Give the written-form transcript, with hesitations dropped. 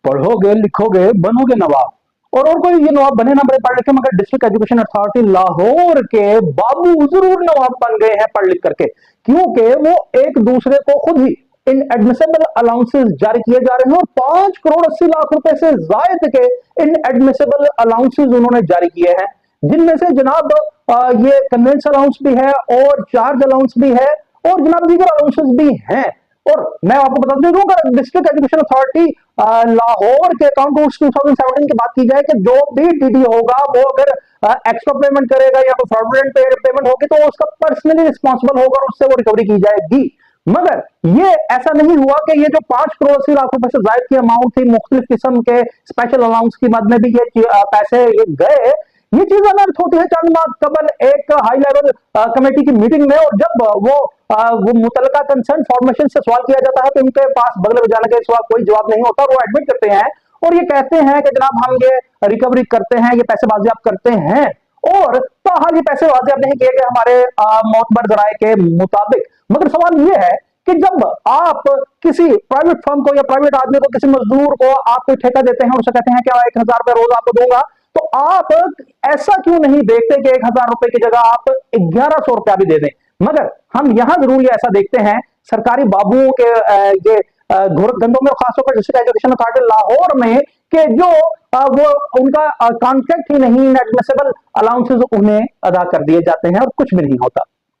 पढ़ोगे लिखोगे बनोगे नवाब। और कोई ये नवाब बने ना बड़े पढ़ लिखे, मगर डिस्ट्रिक्ट एजुकेशन अथॉरिटी लाहौर के बाबू जरूर नवाब बन गए हैं पढ़ लिख करके, क्योंकि वो एक दूसरे को खुद ही इन एडमिसेबल अलाउंसेस जारी किए जा रहे हैं, और 5 करोड़ 80 लाख रुपए से जायद के इन एडमिसेबल अलाउंसेस उन्होंने जारी किए हैं, जिनमें से जनाब ये कन्वेंस अलाउंस भी है और चार्ज अलाउंस भी है और जनाब दीगर अलाउंसेस भी हैं। और मैं आपको बता दूं, अगर डिस्ट्रिक्ट एजुकेशन अथॉरिटी लाहौर के अकाउंट 2017 की बात की जाए कि जो भी डीडी होगा वो अगर एक्स्ट्रा पेमेंट करेगा या फिर फ्रॉडुलेंट पेमेंट होगी तो उसका पर्सनली रिस्पॉन्सिबल होगा और उससे वो रिकवरी की जाएगी। मगर ये ऐसा नहीं हुआ कि ये जो 5 करोड़ 80 लाख रुपए से जायद की अमाउंट थी, मुख्तलिफ किस्म के स्पेशल अलाउंस की मद में भी ये पैसे गए। ये चीज अनर्थ होती है चंद माह कबल एक हाई लेवल कमेटी की मीटिंग में, और जब वो मुतलका कंसर्न फॉर्मेशन से सवाल किया जाता है तो उनके पास बगल बजाने के सिवा कोई जवाब नहीं होता, वो एडमिट करते हैं और ये कहते हैं कि जनाब हम ये रिकवरी करते हैं, ये पैसे बाजियाब करते हैं, और ताहाल ये पैसे बाजियाब नहीं किए गए हमारे मोतबर जराए के मुताबिक। मगर सवाल ये है कि जब आप किसी प्राइवेट फर्म को या प्राइवेट आदमी को, किसी मजदूर को आप कोई ठेका देते हैं और उसे कहते हैं कि 1000 रुपए रोज आपको दूंगा, तो आप ऐसा क्यों नहीं देखते कि 1000 रुपए की जगह आप 1100 रुपया भी दे दें। मगर हम यहां जरूर ये ऐसा देखते हैं सरकारी बाबुओं के ये गंदों में, खासतौर पर डिस्ट्रिक्ट एजुकेशन अथॉरिटी लाहौर में, कि जो वो उनका कॉन्ट्रैक्ट ही नहीं, एडमिसेबल अलाउंसेस उन्हें अदा कर दिए जाते हैं और कुछ भी नहीं होता।